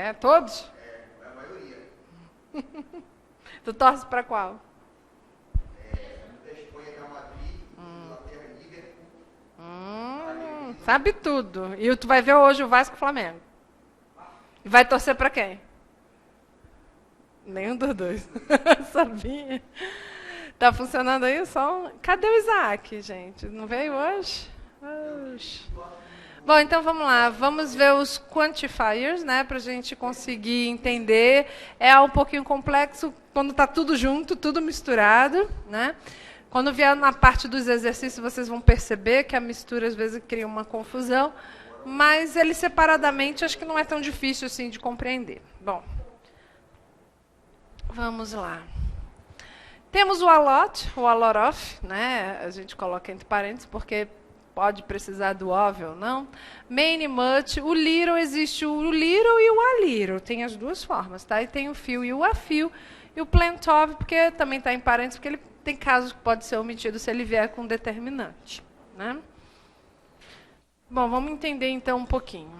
É, todos? É, a maioria. Tu torce para qual? Da Espanha, Real Madrid, Inglaterra, Liverpool. Sabe tudo. E tu vai ver hoje o Vasco e o Flamengo. E vai torcer para quem? Nenhum dos dois. Sabia? Tá funcionando aí só. Cadê o Isaac, gente? Não veio hoje? Oxe. Bom, então vamos lá. Vamos ver os quantifiers, né, para a gente conseguir entender. É um pouquinho complexo quando está tudo junto, tudo misturado, né? Quando vier na parte dos exercícios, vocês vão perceber que a mistura às vezes cria uma confusão, mas ele separadamente acho que não é tão difícil assim de compreender. Bom, vamos lá. Temos o a lot of, né? A gente coloca entre parênteses porque pode precisar do of ou não. Main, much, o little, existe o little e o a little, tem as duas formas, tá? E tem o few e o a few. E o plenty of, porque também está em parênteses, porque ele tem casos que pode ser omitido se ele vier com determinante, né? Bom, vamos entender então um pouquinho.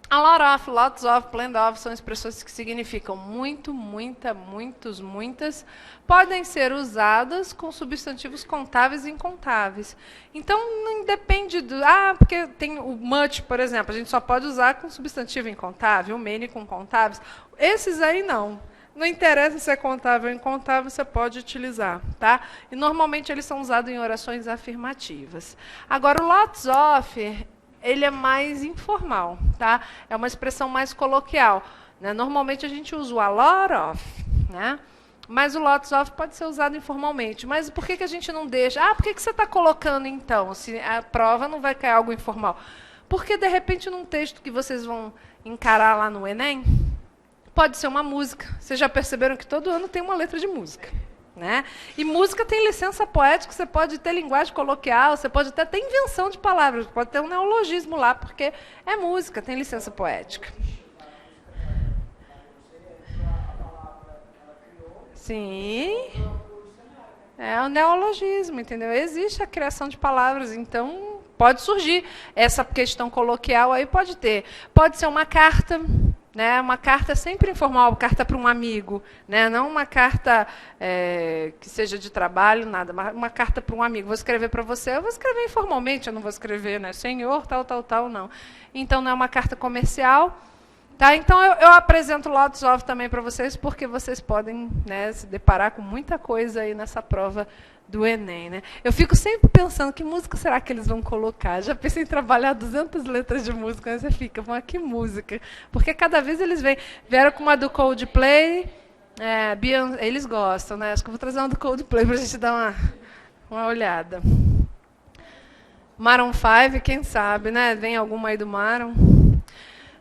A lot of, lots of, plenty of são expressões que significam muito, muita, muitos, muitas. Podem ser usadas com substantivos contáveis e incontáveis. Então, não depende do... porque tem o much, por exemplo, a gente só pode usar com substantivo incontável, o many com contáveis. Esses aí não. Não interessa se é contável ou incontável, você pode utilizar, tá? E normalmente eles são usados em orações afirmativas. Agora, o lots of, ele é mais informal, tá? É uma expressão mais coloquial, né? Normalmente a gente usa o a lot of, né? Mas o lots of pode ser usado informalmente. Mas por que a gente não deixa? Por que você está colocando, então, se a prova não vai cair algo informal? Porque, de repente, num texto que vocês vão encarar lá no Enem, pode ser uma música. Vocês já perceberam que todo ano tem uma letra de música, né? E música tem licença poética, você pode ter linguagem coloquial, você pode até ter invenção de palavras, pode ter um neologismo lá, porque é música, tem licença poética. Sim. É o neologismo, entendeu? Existe a criação de palavras, então pode surgir essa questão coloquial aí, pode ter. Pode ser uma carta, né? Uma carta sempre informal, carta para um amigo, né? Não uma carta que seja de trabalho, nada, uma carta para um amigo. Vou escrever para você, eu vou escrever informalmente, eu não vou escrever, né? Senhor, tal, tal, tal, não. Então não é uma carta comercial. Tá, então eu apresento lots of também para vocês, porque vocês podem, né, se deparar com muita coisa aí nessa prova do Enem, né? Eu fico sempre pensando, que música será que eles vão colocar? Já pensei em trabalhar 200 letras de música, mas você fica, que música? Porque cada vez eles vieram com uma do Coldplay, Beyoncé, eles gostam, né? Acho que eu vou trazer uma do Coldplay para a gente dar uma olhada. Maroon 5, quem sabe, né? Vem alguma aí do Maroon.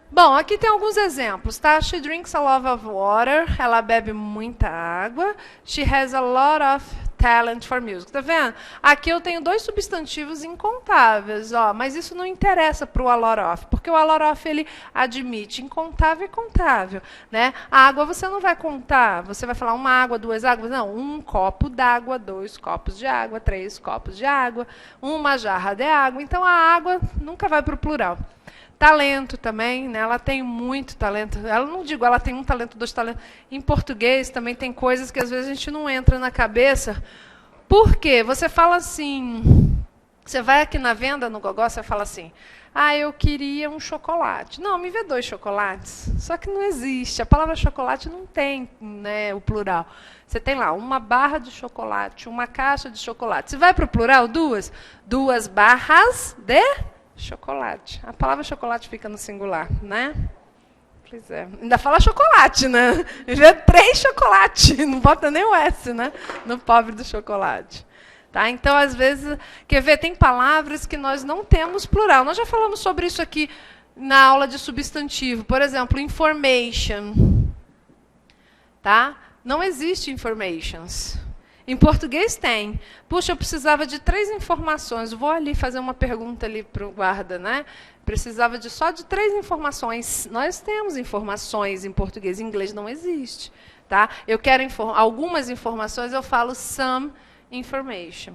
Bom, aqui tem alguns exemplos, tá? She drinks a lot of water. Ela bebe muita água. She has a lot of talent for music. Tá vendo? Aqui eu tenho 2 substantivos incontáveis, ó, mas isso não interessa para o a lot of, porque o a lot of ele admite incontável e contável, né? A água você não vai contar, você vai falar uma água, 2 águas, não, 1 copo d'água, 2 copos de água, 3 copos de água, 1 jarra de água. Então a água nunca vai para o plural. Talento também, né? Ela tem muito talento. Ela não digo, ela tem 1 talento, 2 talentos. Em português também tem coisas que às vezes a gente não entra na cabeça. Por quê? Você fala assim, você vai aqui na venda, no Gogó, você fala assim, eu queria um chocolate. Não, me vê 2 chocolates. Só que não existe. A palavra chocolate não tem, né, o plural. Você tem lá 1 barra de chocolate, 1 caixa de chocolate. Se vai para o plural, 2 barras de chocolate. A palavra chocolate fica no singular, né? Pois é. Ainda fala chocolate, né? Vê 3 chocolates. Não bota nem o S, né? No pobre do chocolate. Tá? Então, às vezes, quer ver, tem palavras que nós não temos plural. Nós já falamos sobre isso aqui na aula de substantivo. Por exemplo, information. Tá? Não existe informations. Em português tem. Puxa, eu precisava de 3 informações. Vou ali fazer uma pergunta ali para o guarda, né? Precisava só de 3 informações. Nós temos informações em português, em inglês não existe. Tá? Eu quero algumas informações, eu falo some information.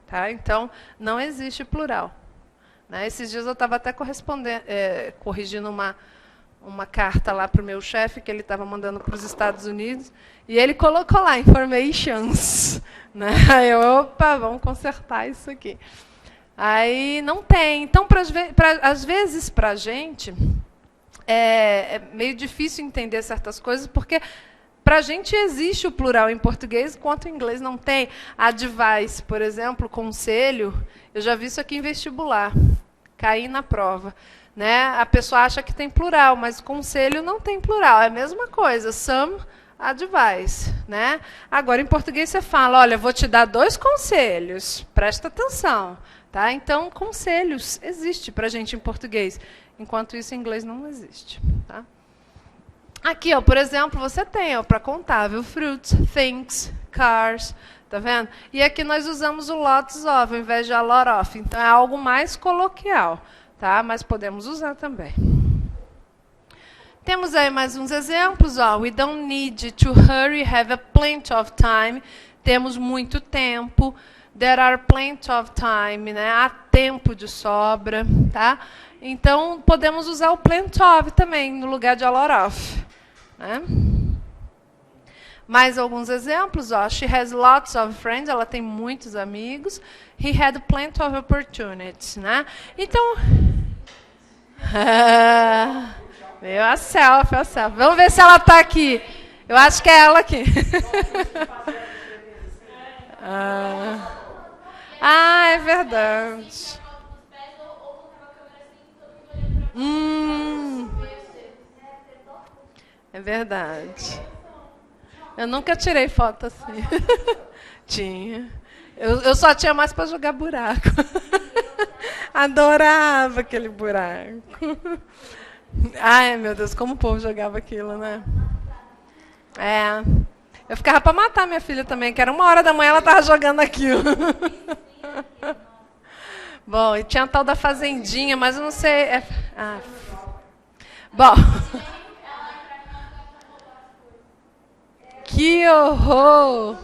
Tá? Então, não existe plural. Né? Esses dias eu estava até corrigindo uma carta lá para o meu chefe, que ele estava mandando para os Estados Unidos, e ele colocou lá, informations. Né? Aí eu, opa, vamos consertar isso aqui. Aí não tem. Então, às vezes, para a gente, é meio difícil entender certas coisas, porque para a gente existe o plural em português, enquanto em inglês não tem. Advice, por exemplo, conselho, eu já vi isso aqui em vestibular, caí na prova. Né? A pessoa acha que tem plural, mas conselho não tem plural, é a mesma coisa, some advice. Né? Agora, em português, você fala, olha, vou te dar 2 conselhos, presta atenção. Tá? Então, conselhos existe para a gente em português, enquanto isso em inglês não existe. Tá? Aqui, ó, por exemplo, você tem para contável, fruits, things, cars, tá vendo? E aqui nós usamos o lots of, ao invés de a lot of. Então, é algo mais coloquial, tá? Mas podemos usar também. Temos aí mais uns exemplos. Ó. We don't need to hurry, have a plenty of time. Temos muito tempo. There are plenty of time, né? Há tempo de sobra, tá? Então, podemos usar o plenty of também, no lugar de a lot of. Né? Mais alguns exemplos. Ó. She has lots of friends, ela tem muitos amigos. He had plenty of opportunities. Né? Então, meu, a selfie, a selfie. Vamos ver se ela está aqui. Eu acho que é ela aqui. É verdade. É verdade. Eu nunca tirei foto assim. Tinha. Eu só tinha mais para jogar buraco. Adorava aquele buraco. Ai, meu Deus, como o povo jogava aquilo, né? É. Eu ficava para matar minha filha também, que era 1h da manhã ela estava jogando aquilo. Bom, e tinha a tal da fazendinha, mas eu não sei... Bom... Que horror!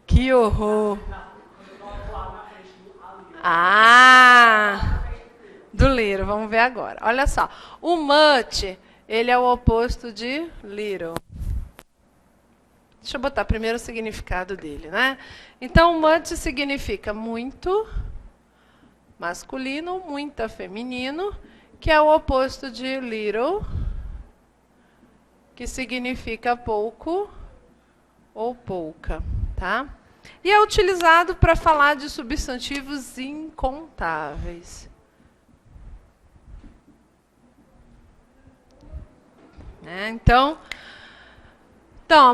Que horror! Do little, vamos ver agora. Olha só, o much, ele é o oposto de little. Deixa eu botar primeiro o significado dele, né? Então, much significa muito masculino, muita feminino, que é o oposto de little, que significa pouco ou pouca, tá? E é utilizado para falar de substantivos incontáveis. Então,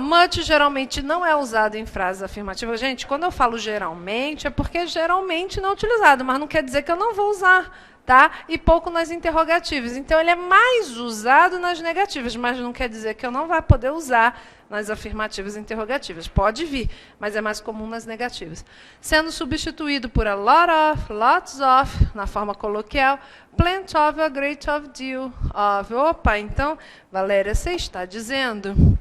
much geralmente não é usado em frases afirmativas. Gente, quando eu falo geralmente, é porque geralmente não é utilizado, mas não quer dizer que eu não vou usar. Tá? E pouco nas interrogativas. Então, ele é mais usado nas negativas, mas não quer dizer que eu não vá poder usar nas afirmativas e interrogativas. Pode vir, mas é mais comum nas negativas. Sendo substituído por a lot of, lots of, na forma coloquial, plenty of, a great of, deal of. Opa, então, Valéria, você está dizendo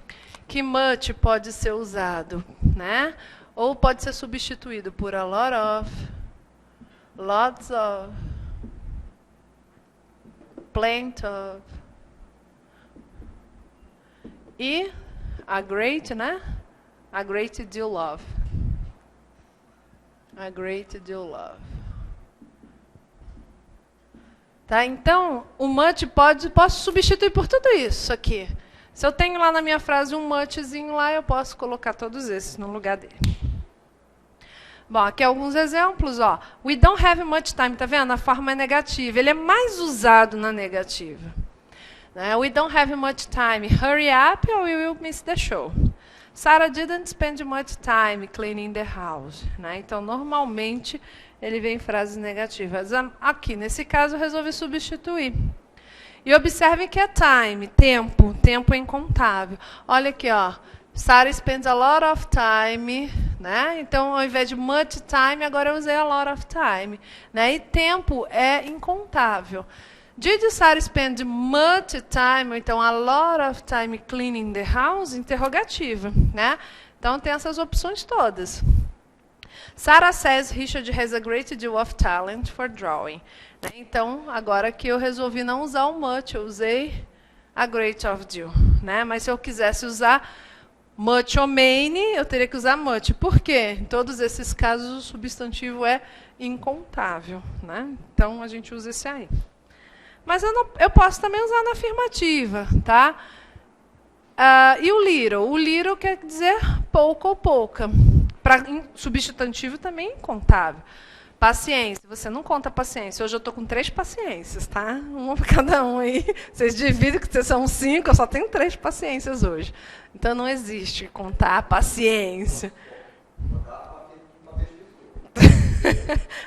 que much pode ser usado, né? Ou pode ser substituído por a lot of, lots of, plenty of, e a great, né? A great deal of. A great deal of. Tá? Então, o much posso substituir por tudo isso aqui. Se eu tenho lá na minha frase um muchzinho lá, eu posso colocar todos esses no lugar dele. Bom, aqui alguns exemplos. Ó. We don't have much time. Tá vendo? A forma é negativa. Ele é mais usado na negativa. Né? We don't have much time. Hurry up or we will miss the show. Sarah didn't spend much time cleaning the house. Né? Então, normalmente, ele vem em frases negativas. Aqui, nesse caso, eu resolvi substituir. E observem que é time, tempo. Tempo é incontável. Olha aqui, ó. Sarah spends a lot of time, né? Então, ao invés de much time, agora eu usei a lot of time, né? E tempo é incontável. Did Sarah spend much time, ou então a lot of time cleaning the house? Interrogativa, né? Então, tem essas opções todas. Sarah says Richard has a great deal of talent for drawing. Então, agora que eu resolvi não usar o much, eu usei a great of deal. Mas se eu quisesse usar much ou main, eu teria que usar much. Por quê? Em todos esses casos, o substantivo é incontável. Então, a gente usa esse aí. Mas eu posso também usar na afirmativa. Tá? E o little? O little quer dizer pouco ou pouca. Para substantivo também incontável. Paciência, você não conta paciência. Hoje eu estou com 3 paciências, tá? Uma para cada um aí. Vocês dividem que vocês são 5, eu só tenho 3 paciências hoje. Então não existe contar paciência.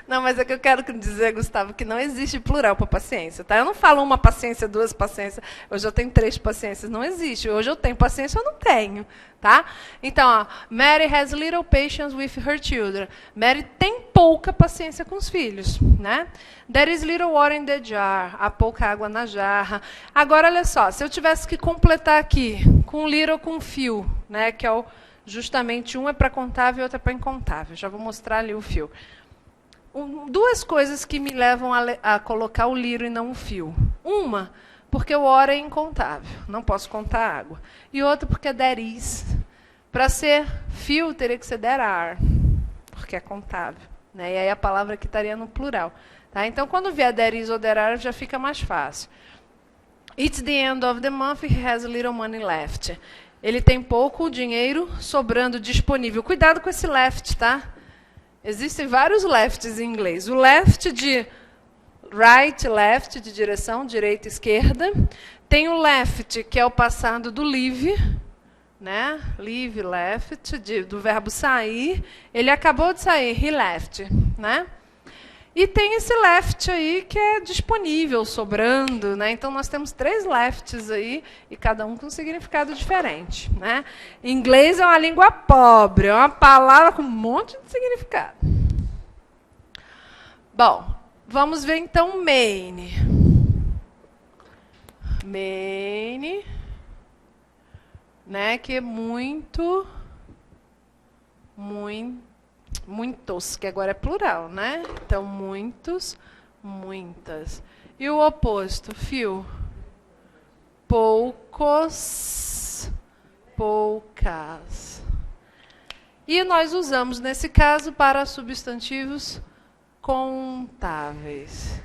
Não, mas é que eu quero dizer, Gustavo, que não existe plural para paciência, tá? Eu não falo uma paciência, 2 paciências. Hoje eu tenho 3 paciências. Não existe. Hoje eu tenho paciência, eu não tenho, tá? Então, ó, Mary has little patience with her children. Mary tem pouca paciência com os filhos, There is little water in the jar. Há pouca água na jarra. Agora, olha só, se eu tivesse que completar aqui com little com few, que é justamente um é para contável e outro é para incontável. Já vou mostrar ali o few. 2 coisas que me levam a colocar o little e não o few. Uma, porque o water é incontável, não posso contar água. E outra, porque there is. Para ser few, teria que ser there are, porque é contável. E aí a palavra aqui estaria no plural. Tá? Então, quando vier there is ou there are, já fica mais fácil. It's the end of the month, he has little money left. Ele tem pouco dinheiro sobrando disponível. Cuidado com esse left, tá? Existem vários lefts em inglês. O left de right, left, de direção, direita, esquerda. Tem o left, que é o passado do leave, Leave, left, do verbo sair. Ele acabou de sair, he left, E tem esse left aí que é disponível, sobrando, Então, nós temos 3 lefts aí, e cada um com um significado diferente, Inglês é uma língua pobre, é uma palavra com um monte de significado. Bom, vamos ver então main. Main, que é muitos, que agora é plural, Então, muitos, muitas. E o oposto, few. Poucos, poucas. E nós usamos, nesse caso, para substantivos contáveis.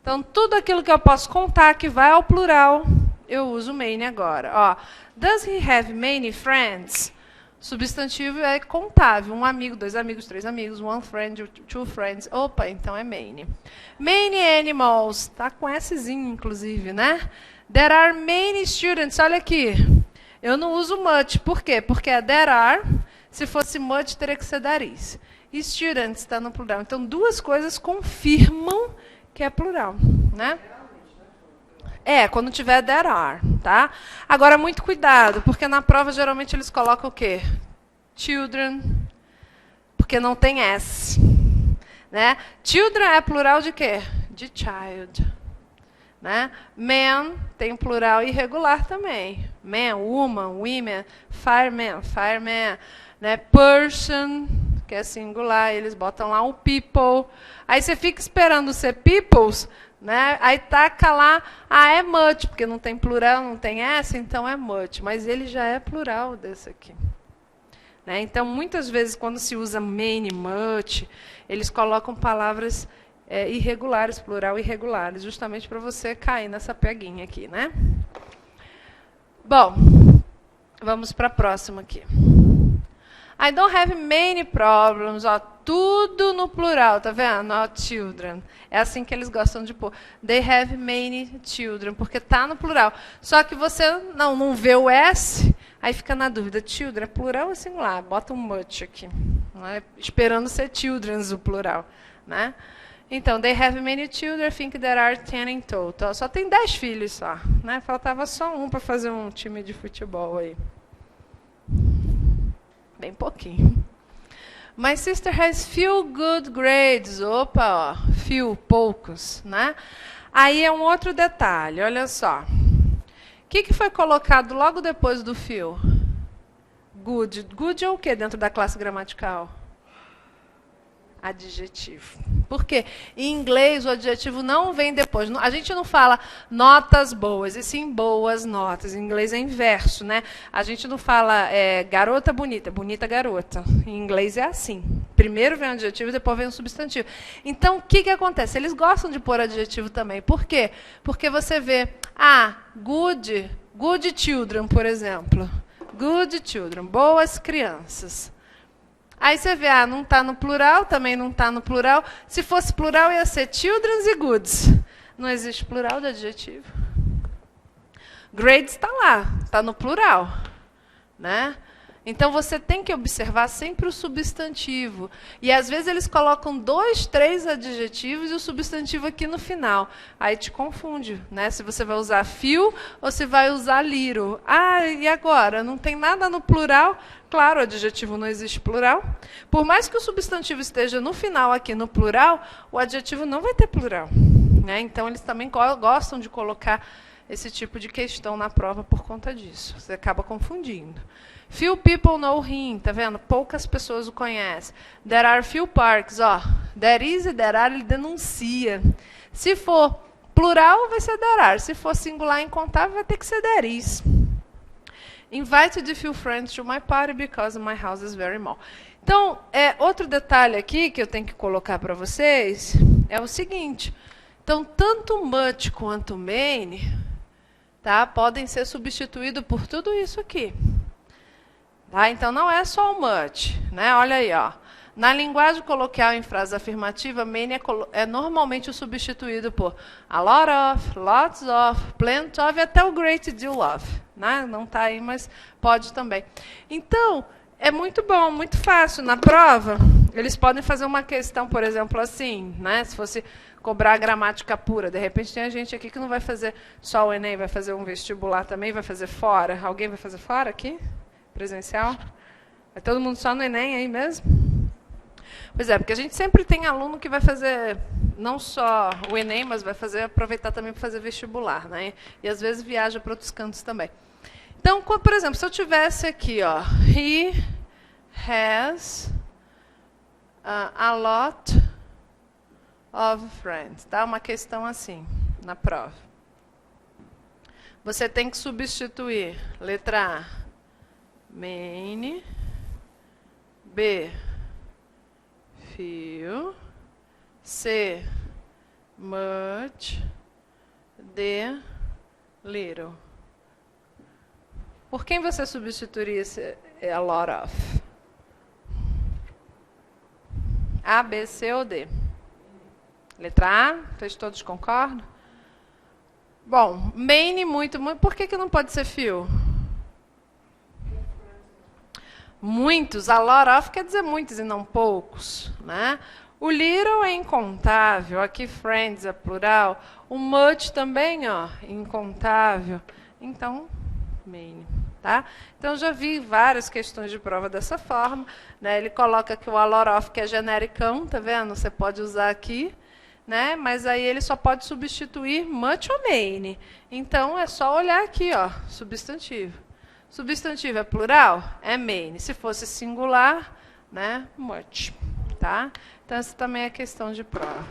Então, tudo aquilo que eu posso contar que vai ao plural, eu uso main agora. Ó, does he have many friends? Substantivo é contável. 1 amigo, 2 amigos, 3 amigos, 1 friend, 2 friends. Opa, então é many. Many animals. Tá com Szinho, inclusive, There are many students. Olha aqui. Eu não uso much. Por quê? Porque é there are. Se fosse much, teria que ser there is. E students está no plural. Então, 2 coisas confirmam que é plural, quando tiver there are, tá? Agora, muito cuidado, porque na prova, geralmente, eles colocam o quê? Children, porque não tem S, Children é plural de quê? De child, Man tem plural irregular também. Man, woman, women, fireman, fireman, Person, que é singular, eles botam lá o people. Aí você fica esperando ser peoples, Aí taca lá, é much, porque não tem plural, não tem S, então é much. Mas ele já é plural desse aqui. Então, muitas vezes, quando se usa many, much, eles colocam palavras irregulares, plural irregulares, justamente para você cair nessa peguinha aqui, Bom, vamos para a próxima aqui. I don't have many problems. Ó, tudo no plural, tá vendo? Not children. É assim que eles gostam de pôr. They have many children, porque tá no plural. Só que você não vê o S, aí fica na dúvida. Children é plural ou singular? Bota um much aqui. Esperando ser children's o plural, Então, they have many children, I think there are 10 in total. Só tem 10 filhos só, Faltava só um para fazer um time de futebol aí. Bem pouquinho. My sister has few good grades. Opa, ó, few, poucos, Aí é um outro detalhe, olha só. O que foi colocado logo depois do few? Good. Good é o que dentro da classe gramatical? adjetivo. Por quê? Em inglês, o adjetivo não vem depois. A gente não fala notas boas, e sim boas notas. Em inglês é inverso, né? A gente não fala garota bonita, bonita garota. Em inglês é assim. Primeiro vem o adjetivo, depois vem o substantivo. Então, o que acontece? Eles gostam de pôr adjetivo também. Por quê? Porque você vê, good children, por exemplo. Good children, boas crianças. Aí você vê, não está no plural, também não está no plural. Se fosse plural, ia ser children's e goods. Não existe plural de adjetivo. Grades está lá, está no plural. Né? Então, você tem que observar sempre o substantivo. E, às vezes, eles colocam 2, 3 adjetivos e o substantivo aqui no final. Aí te confunde, né? Se você vai usar few ou se vai usar little. E agora? Não tem nada no plural? Claro, o adjetivo não existe plural. Por mais que o substantivo esteja no final aqui no plural, o adjetivo não vai ter plural. Né? Então, eles também gostam de colocar esse tipo de questão na prova por conta disso. Você acaba confundindo. Few people know him, tá vendo? Poucas pessoas o conhecem. There are few parks, there is e there are, ele denuncia. Se for plural, vai ser there are. Se for singular incontável, vai ter que ser there is. Invited a few friends to my party because my house is very small. Então, outro detalhe aqui que eu tenho que colocar para vocês é o seguinte. Então, tanto much quanto many, tá, podem ser substituídos por tudo isso aqui. Tá? Então, não é só o much. Né? Olha aí. Na linguagem coloquial em frase afirmativa, many é normalmente substituído por a lot of, lots of, plenty of e até o great deal of. Né? Não está aí, mas pode também. Então, é muito bom, muito fácil. Na prova, eles podem fazer uma questão, por exemplo, assim, né? Se fosse cobrar a gramática pura. De repente, tem a gente aqui que não vai fazer só o Enem, vai fazer um vestibular também, vai fazer fora. Alguém vai fazer fora aqui? Presencial? Vai todo mundo só no Enem aí mesmo? Pois é, porque a gente sempre tem aluno que vai fazer não só o Enem, mas vai aproveitar também para fazer vestibular, né? E às vezes viaja para outros cantos também. Então, por exemplo, se eu tivesse aqui, he has a lot of friends, tá? Uma questão assim, na prova. Você tem que substituir letra A, many, B, few, C, much, D, little. Por quem você substituiria esse a lot of? A, B, C ou D? Letra A, vocês todos concordam? Bom, many, muito. Por que não pode ser few? Muitos, a lot of quer dizer muitos e não poucos. Né? O little é incontável, aqui friends é plural. O much também, incontável. Então, many. Tá? Então, já vi várias questões de prova dessa forma. Né? Ele coloca que o a lot of, que é genericão, tá vendo? Você pode usar aqui. Né? Mas aí ele só pode substituir much ou many. Então, é só olhar aqui, substantivo. Substantivo é plural? É many. Se fosse singular, né? Much. Tá? Então, essa também é questão de prova.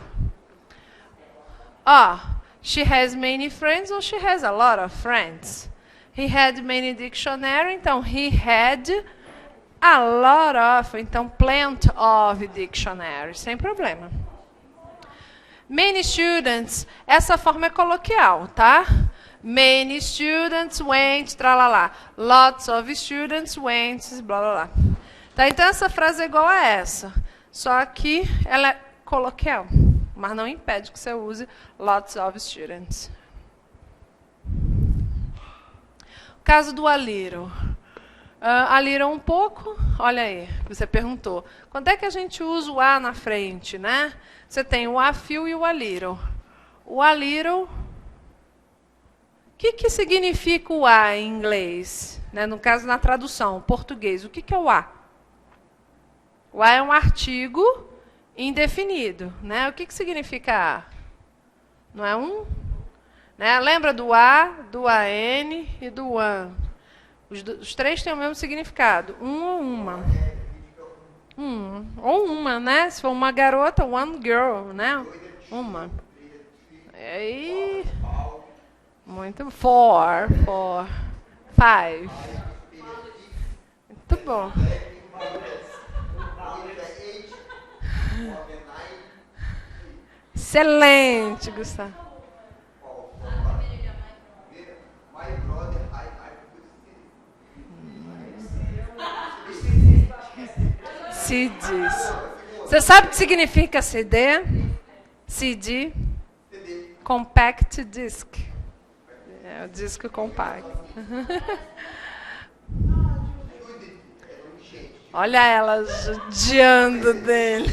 She has many friends ou she has a lot of friends? He had many dictionary, então he had a lot of, então plenty of dictionary, sem problema. Many students, essa forma é coloquial, tá? Many students went, tralalá. Lots of students went, blá, blá, blá. Tá? Então, essa frase é igual a essa. Só que ela é coloquial. Mas não impede que você use lots of students. O caso do a little. A little um pouco, olha aí, você perguntou. Quando é que a gente usa o a na frente, né? Você tem o a few e o a little. O a little... O que significa o a em inglês? Né? No caso, na tradução, português, o que é o a? O a é um artigo indefinido. Né? O que significa a? Não é um? Né? Lembra do a, do an e do an. Os três têm o mesmo significado. Um ou uma. Ou uma, né? Se for uma garota, one girl, né? Uma. E aí, muito. Four. Five. Muito bom. Excelente, Gustavo. CDs. Você sabe o que significa CD? CD? Compact Disc. É o disco compacto. Olha ela judiando dele.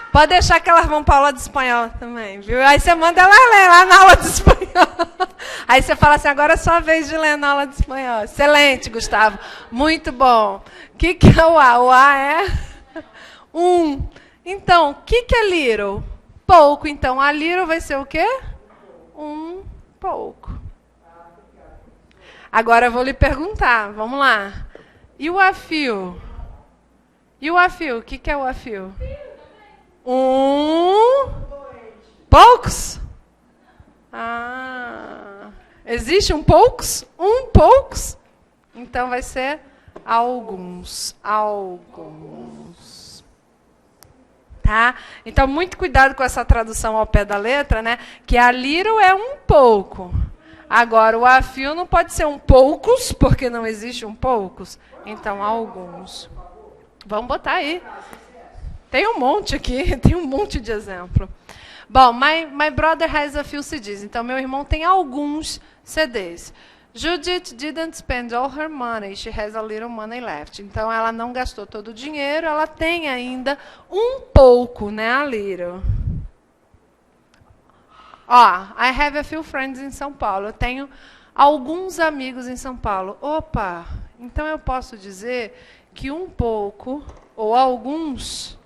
Pode deixar que elas vão para aula de espanhol também, viu? Aí você manda ela ler lá na aula de espanhol. Aí você fala assim, agora é sua vez de ler na aula de espanhol. Excelente, Gustavo. Muito bom. O que é o A? O A é um. Então, o que é little? Pouco. Então, a little vai ser o quê? Um pouco. Agora eu vou lhe perguntar. Vamos lá. E o a few? E o a few? O que é o a few? Poucos? Existe um poucos? Poucos? Então vai ser alguns. Tá? Então, muito cuidado com essa tradução ao pé da letra, né? Que a little é um pouco. Agora, o a few não pode ser um poucos, porque não existe um poucos. Então, alguns. Vamos botar aí. Tem um monte aqui, tem um monte de exemplo. Bom, my brother has a few CDs. Então, meu irmão tem alguns CDs. Judith didn't spend all her money. She has a little money left. Então, ela não gastou todo o dinheiro. Ela tem ainda um pouco, né? A little. I have a few friends in São Paulo. Eu tenho alguns amigos em São Paulo. Opa! Então, eu posso dizer que um pouco ou alguns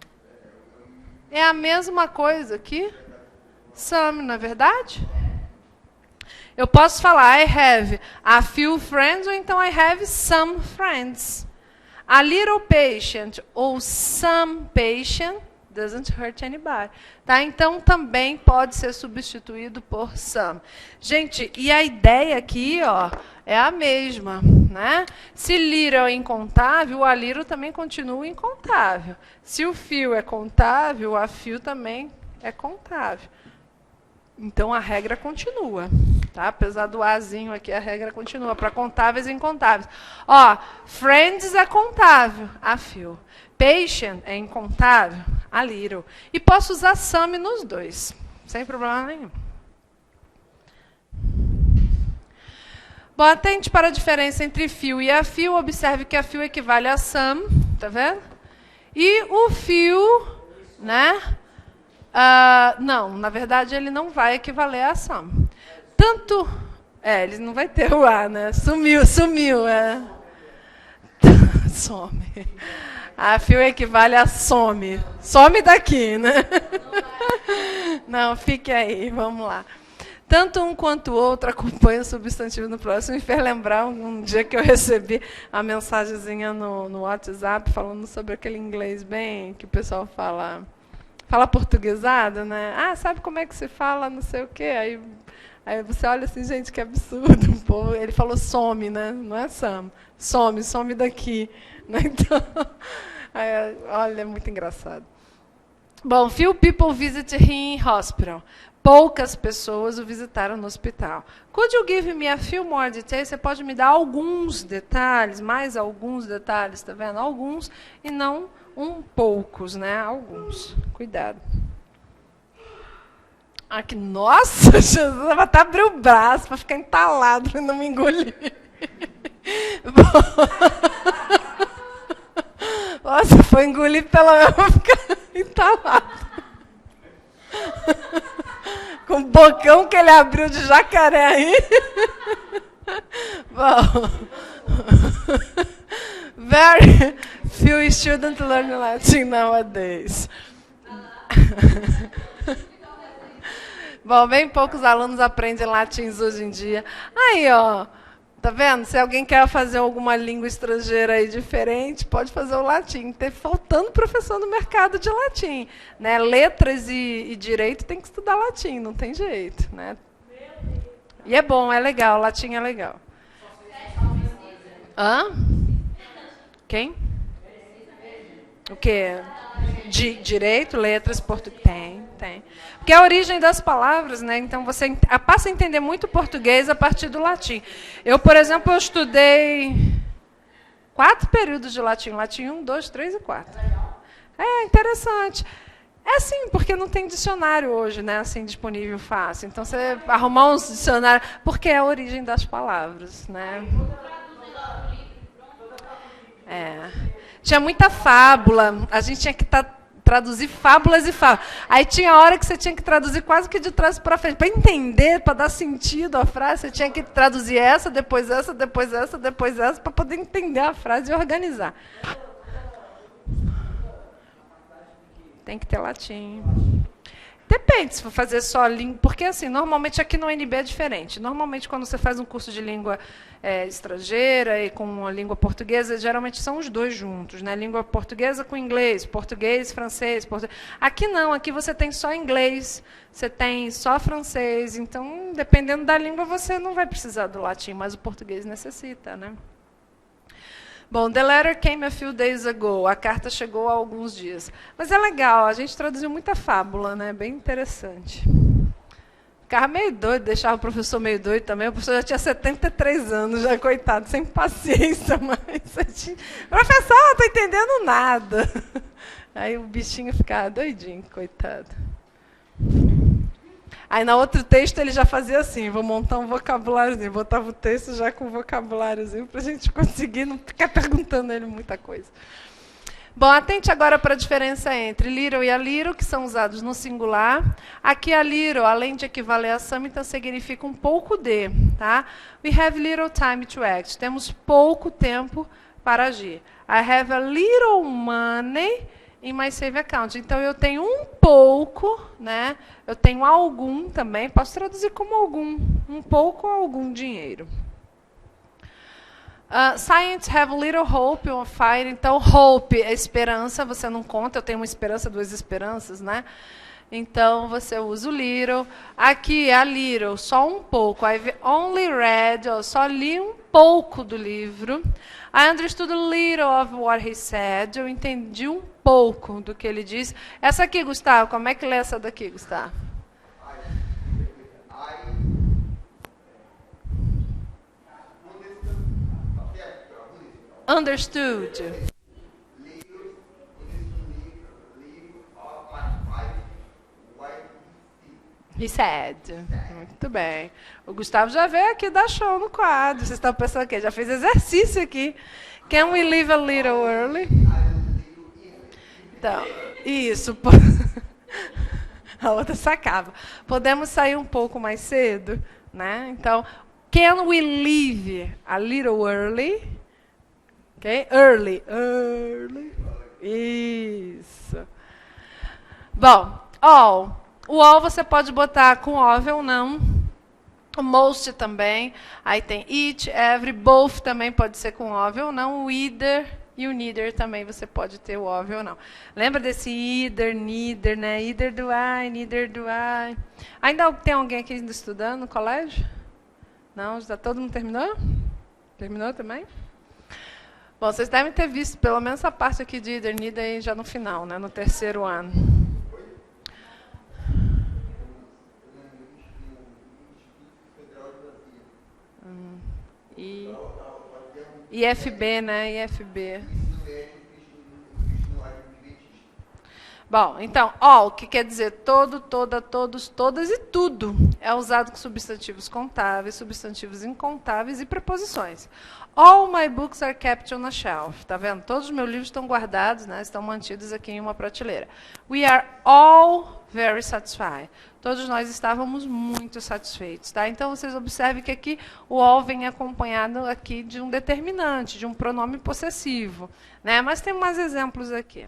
é a mesma coisa que some, não é verdade? Eu posso falar I have a few friends ou então I have some friends. A little patient ou some patient doesn't hurt anybody. Tá? Então, também pode ser substituído por some. Gente, e a ideia aqui é a mesma. Né? Se little é incontável, a little também continua incontável. Se o few é contável, a few também é contável. Então, a regra continua. Tá? Apesar do azinho aqui, a regra continua para contáveis e incontáveis. Friends é contável, a few. Patient é incontável, a little. E posso usar some nos dois, sem problema nenhum. Bom, atente para a diferença entre few e a few. Observe que a few equivale a some, tá vendo? E o few, né? Não, na verdade, ele não vai equivaler a some. Tanto... ele não vai ter o A, né? Sumiu. Some. A few equivale a some. Some daqui, né? Não, fique aí, vamos lá. Tanto um quanto o outro acompanha o substantivo no próximo. Me fez lembrar um dia que eu recebi a mensagenzinha no WhatsApp falando sobre aquele inglês bem que o pessoal fala portuguesado, né? Sabe como é que se fala não sei o quê? Aí você olha assim, gente, que absurdo. Pô, ele falou some, né? Não é some. Some daqui. Né? Então, olha, é muito engraçado. Bom, few people visit him in hospital. Poucas pessoas o visitaram no hospital. Could you give me a few more details? Você pode me dar alguns detalhes, mais alguns detalhes, tá vendo? Alguns e não poucos, né? Alguns. Cuidado. Aqui, nossa, Jesus, eu vou até abrir o braço para ficar entalado e não me engolir. Nossa, foi engolir pela mesma para ficar entalado. Com o bocão que ele abriu de jacaré aí. Bom. Very few students learn Latin nowadays. Bom, bem poucos alunos aprendem latins hoje em dia. Aí, ó, tá vendo? Se alguém quer fazer alguma língua estrangeira aí diferente, pode fazer o latim. Tem faltando professor no mercado de latim, né? Letras e direito tem que estudar latim, não tem jeito, né? E é bom, é legal, latim é legal. Hã? Quem? O quê? Direito, letras, português. Tem. Porque é a origem das palavras, né? Então você passa a entender muito português a partir do latim. Eu, por exemplo, eu estudei 4 períodos de latim. Latim 1, 2, 3 e 4. É interessante. É assim, porque não tem dicionário hoje, né? Assim, disponível fácil. Então você arrumar uns dicionários, porque é a origem das palavras, né? Tinha muita fábula, a gente tinha que traduzir fábulas e fábulas. Aí tinha hora que você tinha que traduzir quase que de trás para frente. Para entender, para dar sentido à frase, você tinha que traduzir essa, depois essa, depois essa, depois essa, para poder entender a frase e organizar. Tem que ter latim. Depende, se for fazer só língua. Porque, assim, normalmente aqui no UNB é diferente. Normalmente, quando você faz um curso de língua estrangeira e com a língua portuguesa, geralmente são os dois juntos, né? Língua portuguesa com inglês, português, francês. Aqui não, aqui você tem só inglês, você tem só francês. Então, dependendo da língua, você não vai precisar do latim, mas o português necessita, né? Bom, the letter came a few days ago. A carta chegou há alguns dias. Mas é legal, a gente traduziu muita fábula, né? Bem interessante. Ficava meio doido, deixava o professor meio doido também. O professor já tinha 73 anos, já, coitado, sem paciência, mas... Professor, não estou entendendo nada. Aí o bichinho ficava doidinho, coitado. Aí, no outro texto, ele já fazia assim, vou montar um vocabuláriozinho, botava o texto já com um vocabuláriozinho para a gente conseguir não ficar perguntando a ele muita coisa. Bom, atente agora para a diferença entre little e a little, que são usados no singular. Aqui a little, além de equivaler a some, então significa um pouco de. Tá? We have little time to act. Temos pouco tempo para agir. I have a little money in my save account. Então, eu tenho um pouco, né? Eu tenho algum também, posso traduzir como algum, um pouco ou algum dinheiro. Science have little hope on fire. Então, hope é esperança, você não conta, eu tenho uma esperança, 2 esperanças, né? Então, você usa o little. Aqui, a little, só um pouco. I've only read, eu só li um pouco do livro. I understood a little of what he said. Eu entendi um pouco do que ele disse. Essa aqui, Gustavo, como é que lê essa daqui, Gustavo? Understood. He said. Muito bem. O Gustavo já veio aqui dar show no quadro. Vocês estão pensando o quê? Já fez exercício aqui. Can we leave a little early? Então, isso. A outra sacava. Podemos sair um pouco mais cedo? Né? Então, can we leave a little early? Okay? Early. Early. Isso. Bom, all. O all você pode botar com of ou não. O most também. Aí tem each, every, both também pode ser com of ou não. O either e o neither também você pode ter o of ou não. Lembra desse either, neither, né? Either do I, neither do I. Ainda tem alguém aqui ainda estudando no colégio? Não? Já todo mundo terminou? Terminou também? Bom, vocês devem ter visto pelo menos a parte aqui de either, neither aí já no final, né? No 3º ano. IFB, né? IFB. Bom, então, all, que quer dizer todo, toda, todos, todas e tudo, é usado com substantivos contáveis, substantivos incontáveis e preposições. All my books are kept on a shelf. Tá vendo? Todos os meus livros estão guardados, né? Estão mantidos aqui em uma prateleira. We are all very satisfied. Todos nós estávamos muito satisfeitos, tá? Então, vocês observem que aqui o all vem acompanhado aqui de um determinante, de um pronome possessivo, né? Mas tem mais exemplos aqui.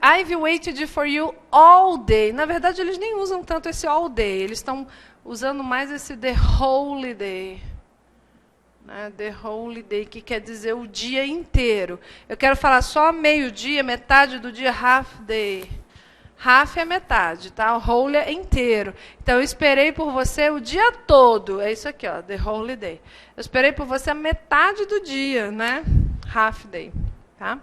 I've waited for you all day. Na verdade, eles nem usam tanto esse all day. Eles estão usando mais esse the whole day. Né? The whole day, que quer dizer o dia inteiro. Eu quero falar só meio-dia, metade do dia, half day. Half é metade, tá? O whole é inteiro. Então, eu esperei por você o dia todo. É isso aqui, ó, the whole day. Eu esperei por você a metade do dia, né? Half day, tá?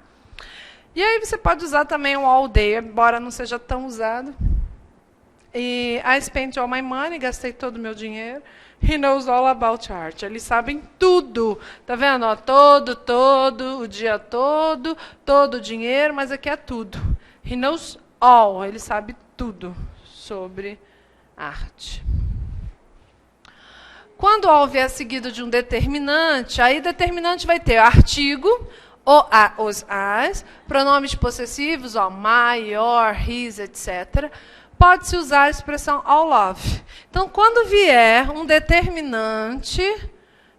E aí você pode usar também o all day, embora não seja tão usado. E I spent all my money, gastei todo o meu dinheiro. He knows all about art. Eles sabem tudo. Tá vendo? Ó, todo, o dia todo o dinheiro, mas aqui é tudo. He knows all. Ele sabe tudo sobre arte. Quando all vier seguido de um determinante, aí determinante vai ter artigo, os as, pronomes possessivos, ó, my, your, his, etc. Pode-se usar a expressão all of. Então, quando vier um determinante,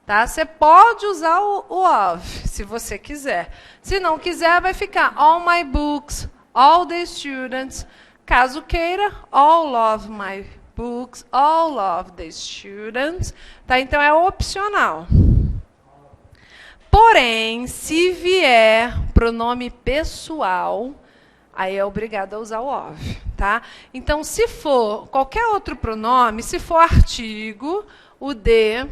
tá, você pode usar o of, se você quiser. Se não quiser, vai ficar all my books, all the students. Caso queira, all of my books, all of the students. Tá? Então, é opcional. Porém, se vier pronome pessoal, aí é obrigado a usar o of, tá? Então, se for qualquer outro pronome, se for artigo, o de,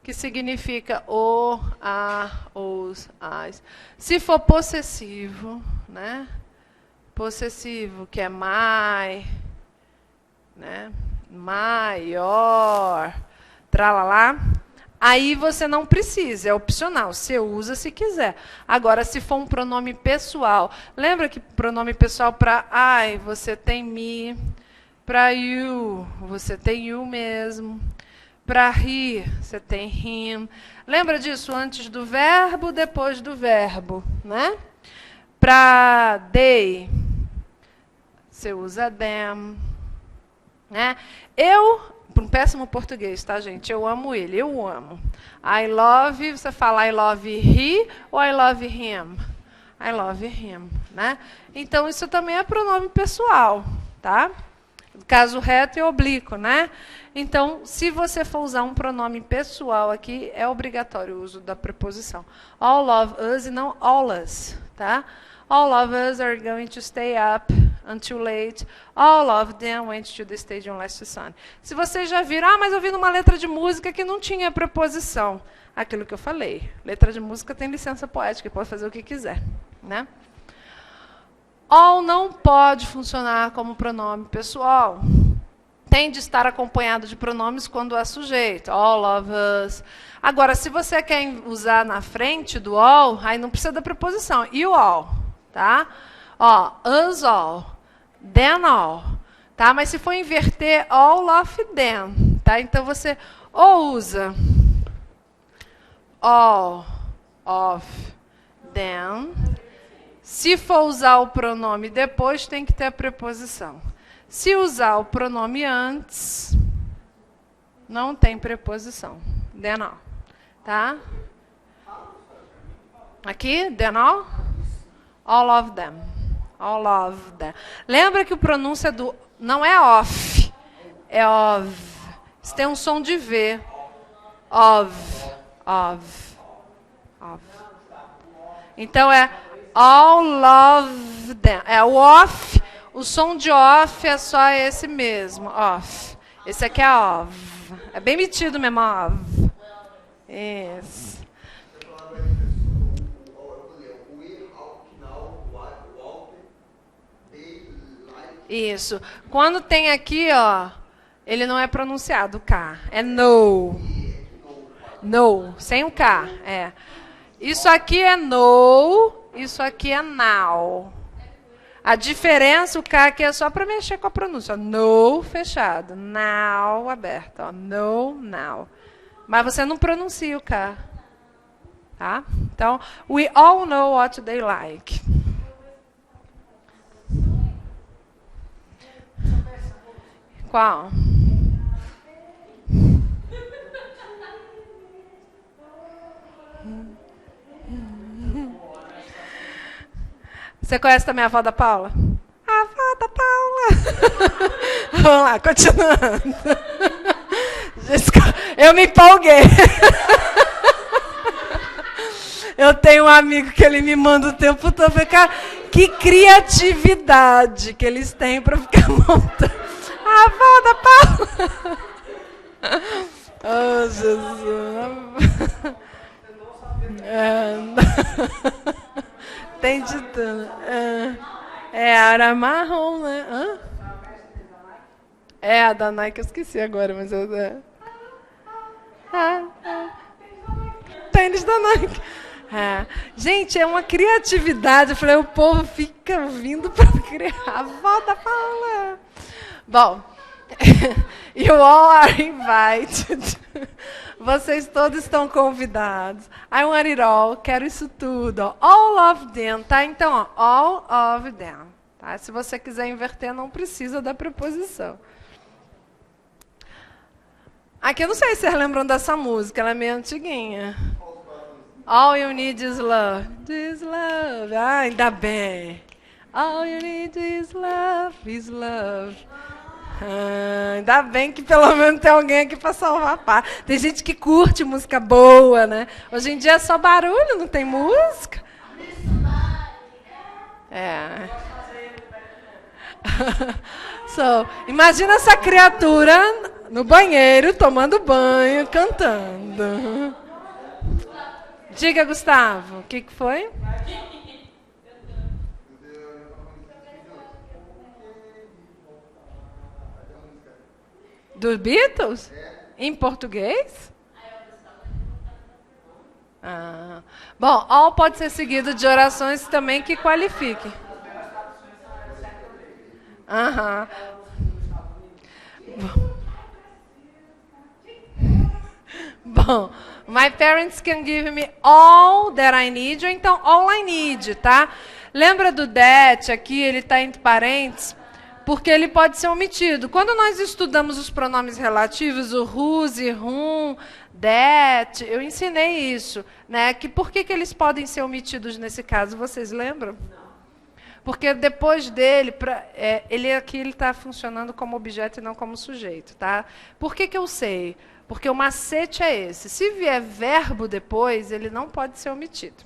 que significa o, a, os, as. Se for possessivo, né? Possessivo, que é my, né? Maior, tralalá. Aí você não precisa, é opcional, você usa se quiser. Agora, se for um pronome pessoal, lembra que pronome pessoal para I, você tem me, para you, você tem you mesmo, para he, você tem him. Lembra disso? Antes do verbo, depois do verbo, né? Para they, você usa them, né? Para um péssimo português, tá, gente? Eu amo ele, eu o amo. I love, você fala I love he ou I love him? I love him, né? Então, isso também é pronome pessoal, tá? Caso reto e oblíquo, né? Então, se você for usar um pronome pessoal aqui, é obrigatório o uso da preposição. All of us e não all us, tá? All of us are going to stay up until late. All of them went to the stadium last Sunday. Se vocês já viram, mas eu vi numa letra de música que não tinha preposição. Aquilo que eu falei. Letra de música tem licença poética, pode fazer o que quiser, né? All não pode funcionar como pronome pessoal. Tem de estar acompanhado de pronomes quando é sujeito. All of us. Agora, se você quer usar na frente do all, aí não precisa da preposição. You all, tá? Ó, us all, them all, tá? Mas se for inverter, all of them, tá? Então você ou usa all of them. Se for usar o pronome depois, tem que ter a preposição. Se usar o pronome antes, não tem preposição. Then all, tá? Aqui, then all of them. All of them. Lembra que o pronúncia do não é off, é of. Isso tem um som de V. Of. Então é all of them. É o off. O som de off é só esse mesmo. Off. Esse aqui é of. É bem metido mesmo, of. Isso. Isso. Quando tem aqui, ó, ele não é pronunciado o K. É no. No. Sem o K. É. Isso aqui é no. Isso aqui é now. A diferença, o K aqui é só para mexer com a pronúncia. No, fechado. Now, aberto. Ó. No, now. Mas você não pronuncia o K. Tá? Então, we all know what they like. Qual? Você conhece também a avó da Paula? A avó da Paula. Vamos lá, continuando. Eu me empolguei. Eu tenho um amigo que ele me manda o tempo todo. Cara, que criatividade que eles têm para ficar montando. A avó da Paula. Oh, Jesus. Tem de tudo. Era marrom, né? Hã? A da Nike eu esqueci agora, mas eu... Tênis da Nike. Gente, é uma criatividade. Eu falei, o povo fica vindo para criar. A volta Paula. Bom, you all are invited. Vocês todos estão convidados. I want it all. Quero isso tudo. All of them, tá? Então, ó, all of them. Tá? Se você quiser inverter, não precisa da preposição. Aqui eu não sei se vocês lembram dessa música. Ela é meio antiguinha. All you need is love. Is love. Ah, ainda bem. All you need is love. Is love. Ainda bem que pelo menos tem alguém aqui para salvar a paz. Tem gente que curte música boa, né? Hoje em dia é só barulho, não tem música. So, imagina essa criatura no banheiro, tomando banho, cantando. Diga, Gustavo, o que foi? Dos Beatles? Em português? Bom, all pode ser seguido de orações também que qualifiquem. Bom, my parents can give me all that I need, ou então all I need, tá? Lembra do that aqui, ele está entre parênteses, porque ele pode ser omitido. Quando nós estudamos os pronomes relativos, o whose, whom, that, eu ensinei isso, né? Que por que eles podem ser omitidos nesse caso? Vocês lembram? Porque depois dele, ele aqui está funcionando como objeto e não como sujeito, tá? Por que eu sei? Porque o macete é esse. Se vier verbo depois, ele não pode ser omitido.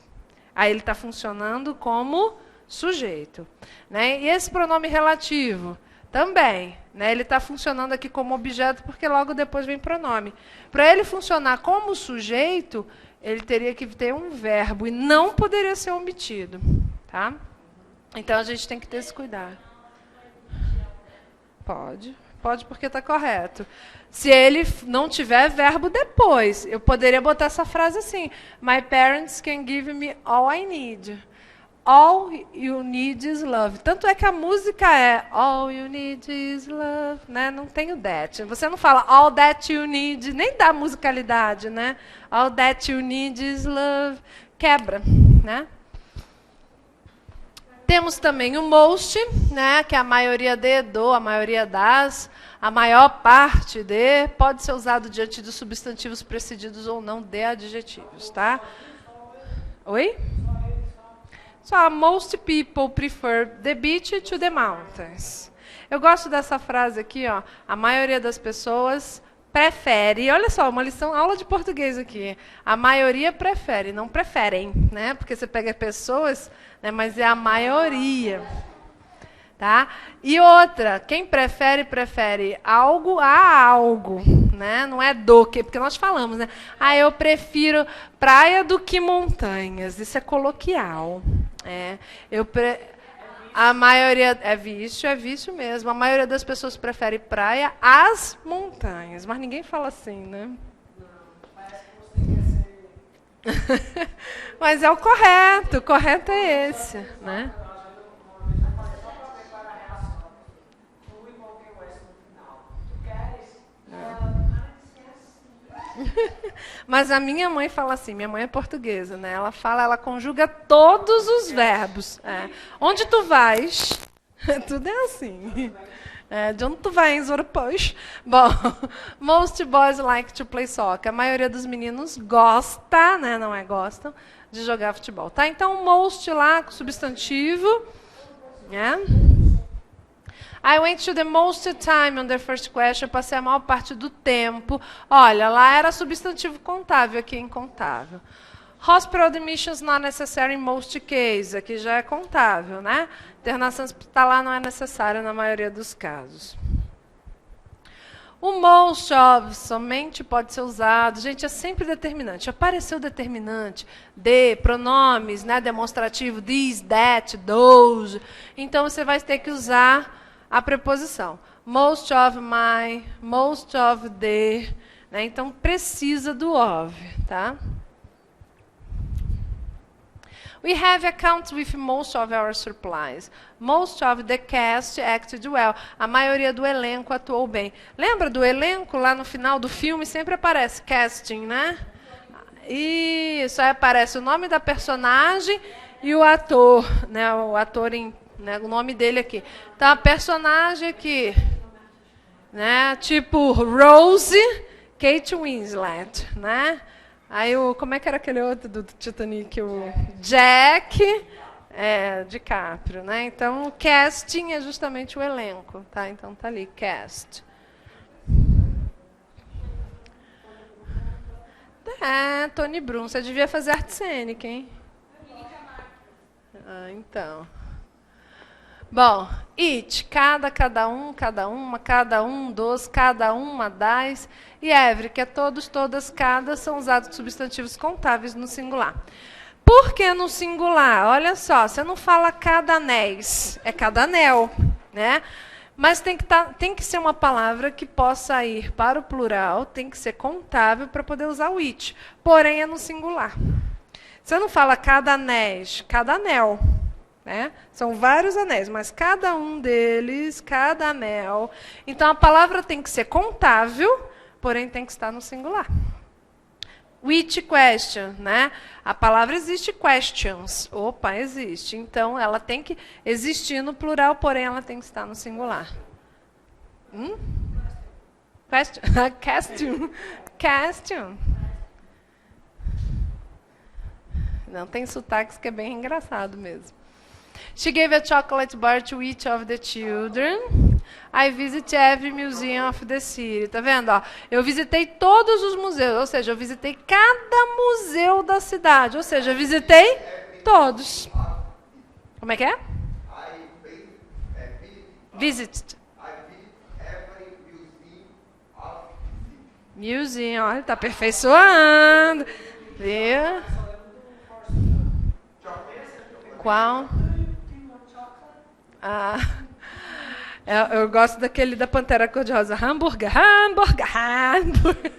Aí ele está funcionando como sujeito, né? E esse pronome relativo também, né? Ele está funcionando aqui como objeto porque logo depois vem pronome. Para ele funcionar como sujeito, ele teria que ter um verbo e não poderia ser omitido, tá? Então a gente tem que ter esse cuidado. Pode porque está correto. Se ele não tiver verbo depois, eu poderia botar essa frase assim: My parents can give me all I need. All you need is love. Tanto é que a música é All you need is love, né? Não tem o that. Você não fala All that you need, nem dá musicalidade, né? All that you need is love. Quebra, né? Temos também o most, né? Que é a maioria de, do, a maioria das, a maior parte de, pode ser usado diante de substantivos precedidos ou não de adjetivos, tá? Oi? So, most people prefer the beach to the mountains. Eu gosto dessa frase aqui, ó. A maioria das pessoas prefere. Olha só, uma lição, aula de português aqui. A maioria prefere, não preferem, né? Porque você pega pessoas, né? Mas é a maioria, tá? E outra, quem prefere algo a algo, né? Não é do que, porque nós falamos, né? Ah, eu prefiro praia do que montanhas. Isso é coloquial. A maioria é vício mesmo. A maioria das pessoas prefere praia às montanhas, mas ninguém fala assim, né? Não, parece que você quer ser... Mas é o correto é esse, né? Mas a minha mãe fala assim, minha mãe é portuguesa, né? Ela conjuga todos os verbos. Onde tu vais? Tudo é assim. De onde tu vais, Europões? Bom, most boys like to play soccer. A maioria dos meninos gosta, né? Não é gostam, de jogar futebol. Tá? Então, most lá, substantivo. Né? I went to the most time on the first question. Eu passei a maior parte do tempo. Olha, lá era substantivo contável, aqui é incontável. Hospital admissions not necessary in most cases. Aqui já é contável, né? Internação hospitalar não é necessária na maioria dos casos. O most of somente pode ser usado. Gente, é sempre determinante. Apareceu determinante, de, pronomes, né, demonstrativo, this, that, those. Então, você vai ter que usar a preposição. Most of my, most of the. Né, então, precisa do of. Tá? We have accounts with most of our supplies. Most of the cast acted well. A maioria do elenco atuou bem. Lembra do elenco? Lá no final do filme sempre aparece casting, né? Isso, aí aparece o nome da personagem e o ator. Né? O ator, né? O nome dele aqui. Então, a personagem aqui. Né? Tipo Rose, Kate Winslet, né? Aí, como é que era aquele outro do Titanic? O Jack DiCaprio, né? Então, o casting é justamente o elenco, tá? Então, tá ali, cast. Tony Bruno, você devia fazer arte cênica, hein? Então. Bom, each, cada um, cada uma, cada um dos, cada uma das, e every, que é todos, todas, cada, são usados substantivos contáveis no singular. Por que no singular? Olha só, você não fala cada anéis, é cada anel, né? Mas tem que ser uma palavra que possa ir para o plural, tem que ser contável para poder usar o it, porém é no singular. Você não fala cada anéis, cada anel. Né? São vários anéis, mas cada um deles, cada anel. Então, a palavra tem que ser contável, porém tem que estar no singular. Which question, né? A palavra existe questions. Opa, existe. Então, ela tem que existir no plural, porém ela tem que estar no singular. Question. Question. Question. Não, tem sotaques que é bem engraçado mesmo. She gave a chocolate bar to each of the children. I visited every museum of the city. Tá vendo? Ó, eu visitei todos os museus, ou seja, eu visitei cada museu da cidade. Ou seja, eu visitei todos. Como é que é? Visited. Museum, olha, está aperfeiçoando. Viu? Qual? Eu gosto daquele da Pantera Cor-de-Rosa. Hambúrguer, hambúrguer, hambúrguer.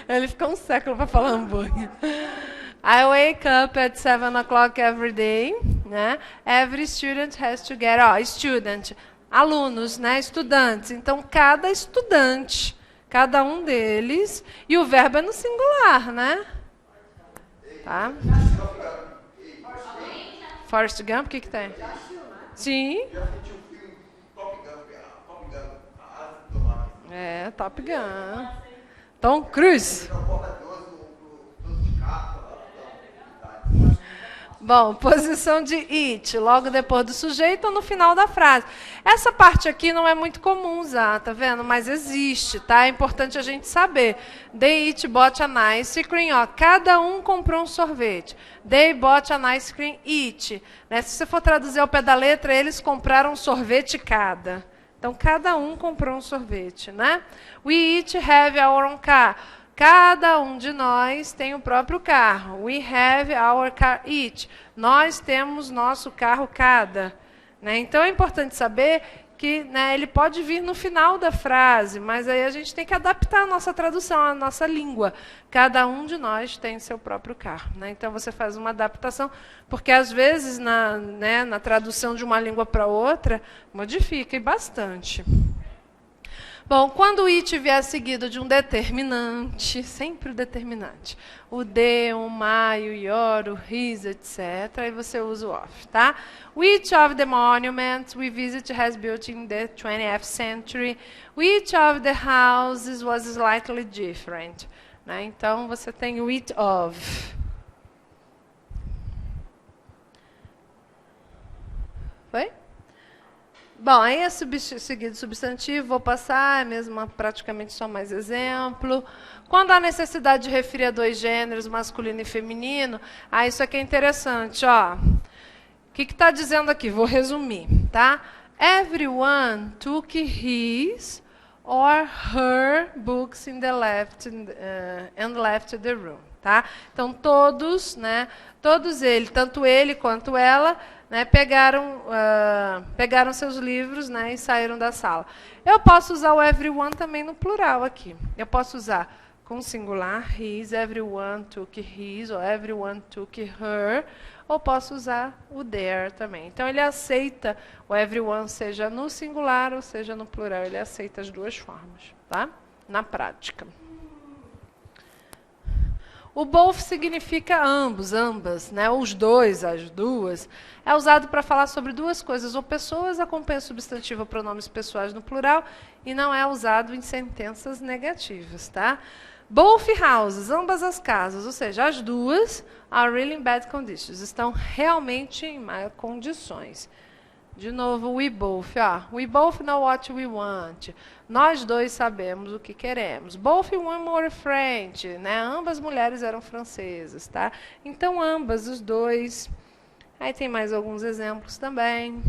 Ele ficou um século para falar hambúrguer. I wake up at 7 o'clock every day. Né? Every student has to get... student, alunos, né? Estudantes. Então, cada estudante, cada um deles. E o verbo é no singular, né? Tá? Forrest Gump, o que tem? Sim. Top Gun. Tom Cruise. Bom, posição de it, logo depois do sujeito ou no final da frase. Essa parte aqui não é muito comum usar, tá vendo? Mas existe, tá? É importante a gente saber. They each bought an ice cream, ó. Cada um comprou um sorvete. They bought an ice cream each. Né? Se você for traduzir ao pé da letra, eles compraram um sorvete cada. Então, cada um comprou um sorvete, né? We each have our own car. Cada um de nós tem o próprio carro. We have our car each. Nós temos nosso carro cada. Né? Então, é importante saber que, né, ele pode vir no final da frase, mas aí a gente tem que adaptar a nossa tradução, a nossa língua. Cada um de nós tem seu próprio carro. Né? Então, você faz uma adaptação, porque, às vezes, na tradução de uma língua para outra, modifica e bastante. Bom, quando o it vier seguido de um determinante, sempre o determinante, o de, o my, o your, o his, etc., aí você usa o of, tá? Which of the monuments we visit has built in the 20th century? Which of the houses was slightly different? Né? Então, você tem o it of. Foi? Bom, aí é seguido substantivo, vou passar, é mesmo praticamente só mais exemplo. Quando há necessidade de referir a dois gêneros, masculino e feminino, isso aqui é interessante, ó. O que está dizendo aqui? Vou resumir, tá? Everyone took his or her books in the and left the room, tá? Então todos, né? Todos eles, tanto ele quanto ela, né, pegaram seus livros, né, e saíram da sala. Eu posso usar o everyone também no plural aqui. Eu posso usar com singular, his, everyone took his, ou everyone took her, ou posso usar o their também. Então, ele aceita o everyone, seja no singular ou seja no plural. Ele aceita as duas formas, tá? Na prática. O both significa ambos, ambas, né? Os dois, as duas. É usado para falar sobre duas coisas. Ou pessoas acompanha substantivo ou pronomes pessoais no plural e não é usado em sentenças negativas, tá? Both houses, ambas as casas, ou seja, as duas, are really in bad conditions. Estão realmente em más condições. De novo, we both. We both know what we want. Nós dois sabemos o que queremos. Both women were French. Né? Ambas mulheres eram francesas. Tá? Então, ambas, os dois. Aí tem mais alguns exemplos também.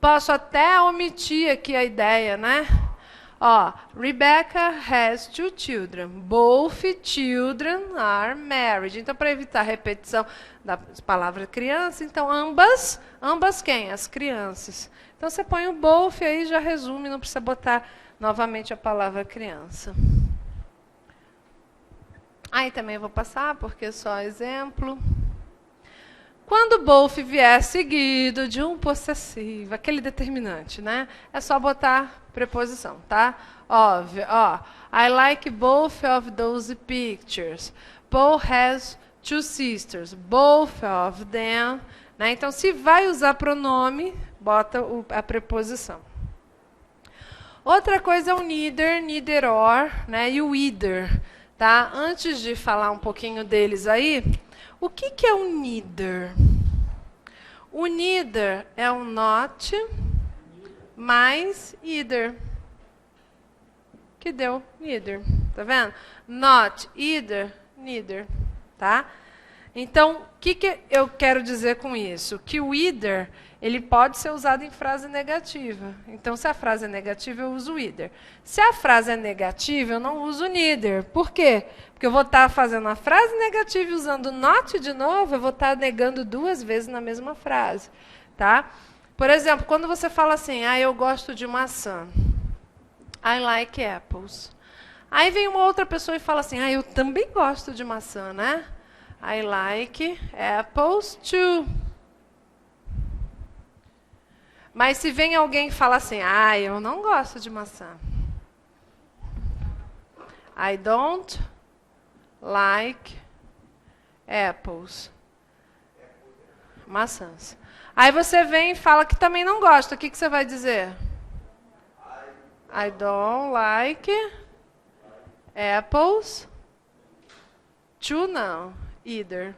Posso até omitir aqui a ideia, né? Rebecca has 2 children. Both children are married. Então, para evitar a repetição da palavra criança, então, ambas quem? As crianças. Então, você põe o both aí, já resume, não precisa botar novamente a palavra criança. Aí também vou passar, porque é só exemplo. Quando both vier seguido de um possessivo, aquele determinante, né? É só botar preposição, tá? Óbvio, I like both of those pictures. Paul has 2 sisters. Both of them. Né? Então, se vai usar pronome, bota a preposição. Outra coisa é o neither, neither or, né? E o either, tá? Antes de falar um pouquinho deles aí, o que é o neither? O neither é um not mais either. Que deu neither. Tá vendo? Not, either, neither. Tá? Então, o que eu quero dizer com isso? Que o either, ele pode ser usado em frase negativa. Então, se a frase é negativa, eu uso o either. Se a frase é negativa, eu não uso neither. Por quê? Porque eu vou estar fazendo a frase negativa e usando not de novo, eu vou estar negando 2 vezes na mesma frase. Tá? Por exemplo, quando você fala assim, eu gosto de maçã. I like apples. Aí vem uma outra pessoa e fala assim, eu também gosto de maçã, né? I like apples too. Mas se vem alguém e fala assim, eu não gosto de maçã. I don't like apples. Maçãs. Aí você vem e fala que também não gosta. O que você vai dizer? I don't like apples too, não. Either.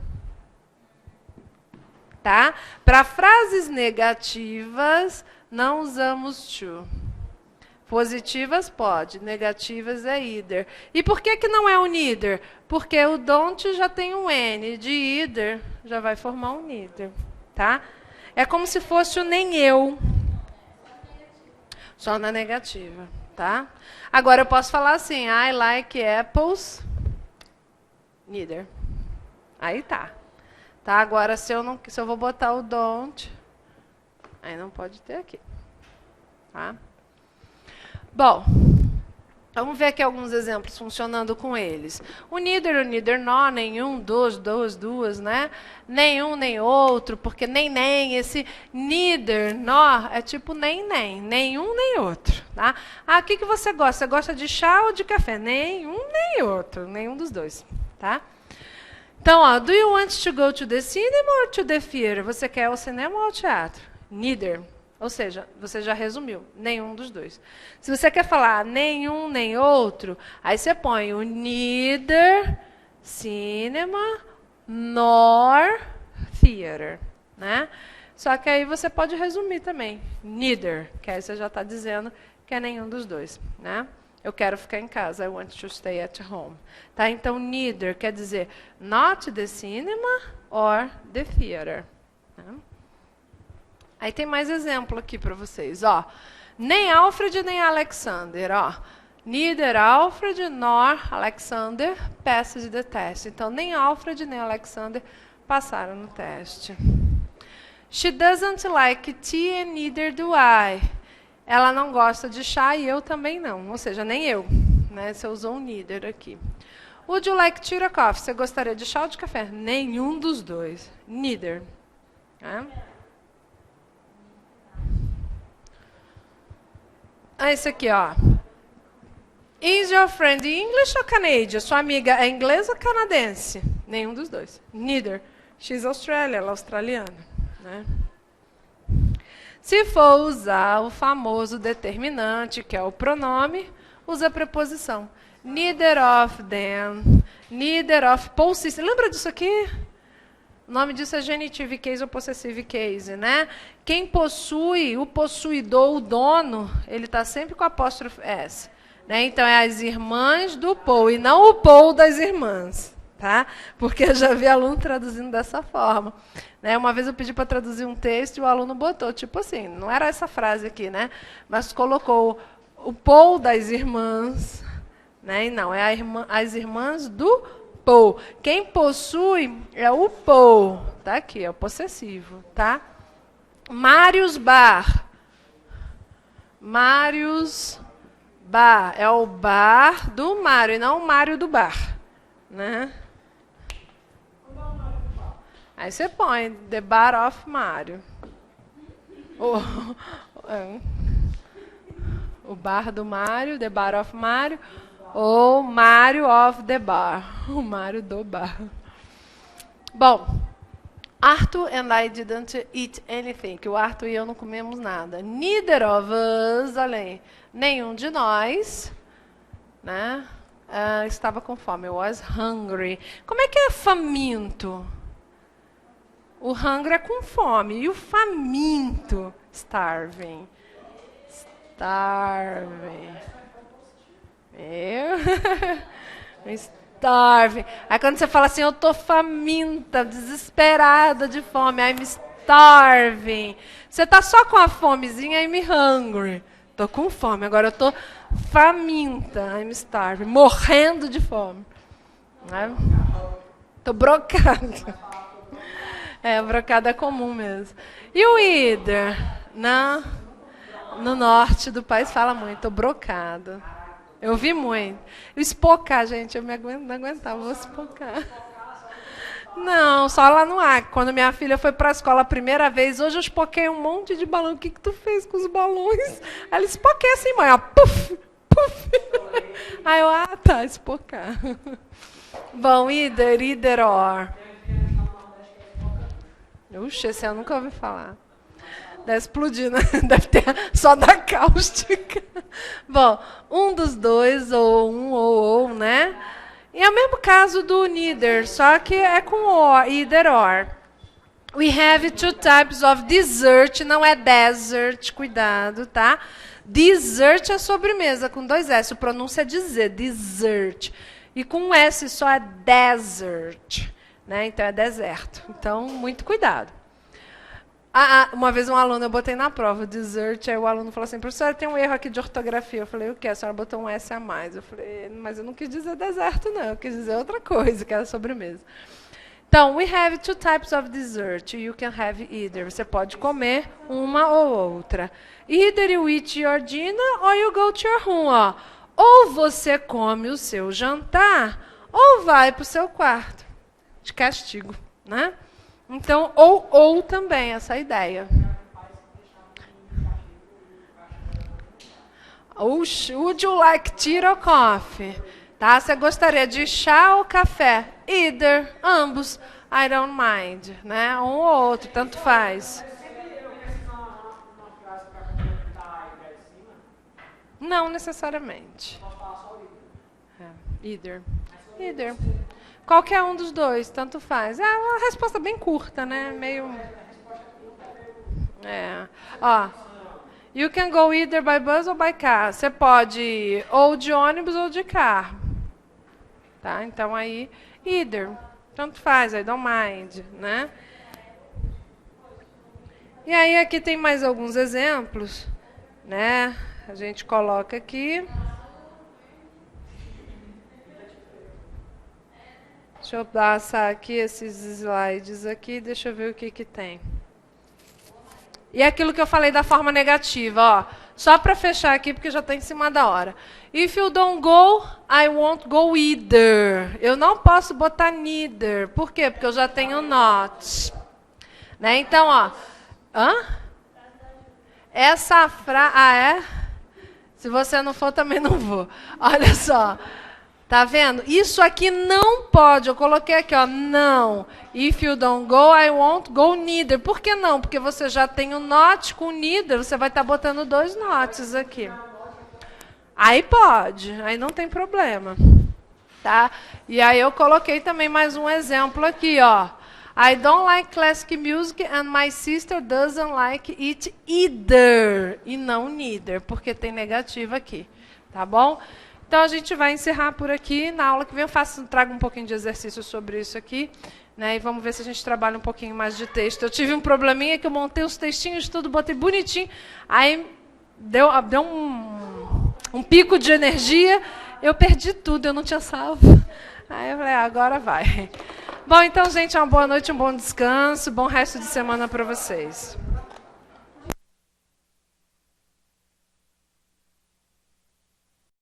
Tá? Para frases negativas, não usamos to. Positivas pode, negativas é either. E por que não é o neither? Porque o don't já tem um N, de either já vai formar um neither. Tá? É como se fosse o nem eu. Só na negativa. Tá? Agora eu posso falar assim, I like apples, neither. Aí tá. Tá? Agora, se eu vou botar o don't, aí não pode ter aqui. Tá? Bom, vamos ver aqui alguns exemplos funcionando com eles. O neither not, nenhum, duas, né? Nenhum, nem outro, porque nem, esse neither, not, é tipo nenhum, nem outro. Tá? O que você gosta? Você gosta de chá ou de café? Nenhum, nem outro, nenhum dos dois. Tá? Então, do you want to go to the cinema or to the theater? Você quer o cinema ou ao teatro? Neither. Ou seja, você já resumiu, nenhum dos dois. Se você quer falar nenhum nem outro, aí você põe o neither cinema nor theater. Né? Só que aí você pode resumir também. Neither, que aí você já está dizendo que é nenhum dos dois, né? Eu quero ficar em casa. I want to stay at home. Tá? Então, neither quer dizer not the cinema or the theater. Né? Aí tem mais exemplo aqui para vocês. Ó, nem Alfred nem Alexander. Ó. Neither Alfred nor Alexander passed the test. Então, nem Alfred nem Alexander passaram no teste. She doesn't like tea and neither do I. Ela não gosta de chá e eu também não. Ou seja, nem eu. Né? Você usou um neither aqui. Would you like tea or coffee? Você gostaria de chá ou de café? Nenhum dos dois. Neither. Né? Esse aqui, ó. Is your friend English or Canadian? Sua amiga é inglesa ou canadense? Nenhum dos dois. Neither. She's Australia, ela é australiana. Né? Se for usar o famoso determinante, que é o pronome, usa a preposição. Neither of them, neither of possessive. Lembra disso aqui? O nome disso é genitive case ou possessive case, né? Quem possui, o possuidor, o dono, ele está sempre com apóstrofe S. Né? Então, é as irmãs do Paul, e não o Paul das irmãs. Tá? Porque eu já vi aluno traduzindo dessa forma. Né? Uma vez eu pedi para traduzir um texto e o aluno botou, tipo assim, não era essa frase aqui, né? Mas colocou o Paul das irmãs, né? E não, é as irmãs do Paul. Quem possui é o Paul. Tá aqui, é o possessivo. Tá? Marius Bar. Marius Bar. É o bar do Mário, e não o Mário do bar. Né? Aí você põe The Bar of Mário. O bar do Mário, The Bar of Mário, ou Mário of the Bar, o Mário do bar. Bom, Arthur and I didn't eat anything, que o Arthur e eu não comemos nada. Neither of us, além, nenhum de nós, né? Estava com fome. I was hungry. Como é que é faminto? O hungry é com fome. E o faminto? Starving. Starving. Starving. Aí quando você fala assim, eu estou faminta, desesperada de fome. I'm starving. Você está só com a fomezinha, I'm hungry. Estou com fome. Agora eu estou faminta, I'm starving, morrendo de fome. Estou brocada. Brocada é comum mesmo. E o either? No norte do país fala muito, estou brocada. Eu vi muito. Espocar, gente, eu não aguentava, vou espocar. Não, só lá no Acre. Quando minha filha foi para a escola a primeira vez, hoje eu espoquei um monte de balão. O que tu fez com os balões? Ela espoquei assim, mãe, ó, puf, puf. Aí eu, tá, espocar. Bom, either or. Uxa, esse eu nunca ouvi falar. Deve explodir, né? Deve ter só da cáustica. Bom, um dos dois, ou um ou, né? E é o mesmo caso do neither, só que é com or, either or. We have two types of dessert, não é desert, cuidado, tá? Dessert é sobremesa, com dois S, o pronúncio é dizer, dessert. E com um S só é desert, né? Então é deserto. Então, muito cuidado. Uma vez um aluno, eu botei na prova, dessert, aí o aluno falou assim, professora, tem um erro aqui de ortografia. Eu falei, o quê? A senhora botou um S a mais. Eu falei, mas eu não quis dizer deserto, não. Eu quis dizer outra coisa, que era sobremesa. Então, we have two types of dessert. You can have either. Você pode comer uma ou outra. Either you eat your dinner or you go to your room. Ó. Ou você come o seu jantar, ou vai para o seu quarto. De castigo, né? Então, ou também, essa ideia. Would you like tea or coffee? Tá? Você gostaria de chá ou café? Either, ambos. I don't mind. Né? Um ou outro, tanto faz. Não necessariamente. Either. Either. Qualquer um dos dois, tanto faz. É uma resposta bem curta, né? Meio... É. Ó, you can go either by bus or by car. Você pode ir ou de ônibus ou de carro. Tá? Então aí, either. Tanto faz, I don't mind, né? E aí aqui tem mais alguns exemplos, né? A gente coloca aqui. Deixa eu passar aqui esses slides aqui, deixa eu ver o que que tem. E aquilo que eu falei da forma negativa, ó. Só para fechar aqui, porque já está em cima da hora. If you don't go, I won't go either. Eu não posso botar neither. Por quê? Porque eu já tenho not. Né? Então, ó. Hã? Essa frase... Ah, é? Se você não for, também não vou. Olha só. Tá vendo? Isso aqui não pode. Eu coloquei aqui, ó, não. If you don't go, I won't go neither. Por que não? Porque você já tem o not com neither. Você vai estar botando 2 nots aqui. Aí pode. Aí não tem problema. Tá? E aí eu coloquei também mais um exemplo aqui, ó. I don't like classic music and my sister doesn't like it either. E não neither, porque tem negativo aqui. Tá bom? Então, a gente vai encerrar por aqui. Na aula que vem eu trago um pouquinho de exercício sobre isso aqui. Né, e vamos ver se a gente trabalha um pouquinho mais de texto. Eu tive um probleminha que eu montei os textinhos, tudo, botei bonitinho. Aí deu um pico de energia. Eu perdi tudo, eu não tinha salvo. Aí eu falei, agora vai. Bom, então, gente, uma boa noite, um bom descanso, bom resto de semana para vocês.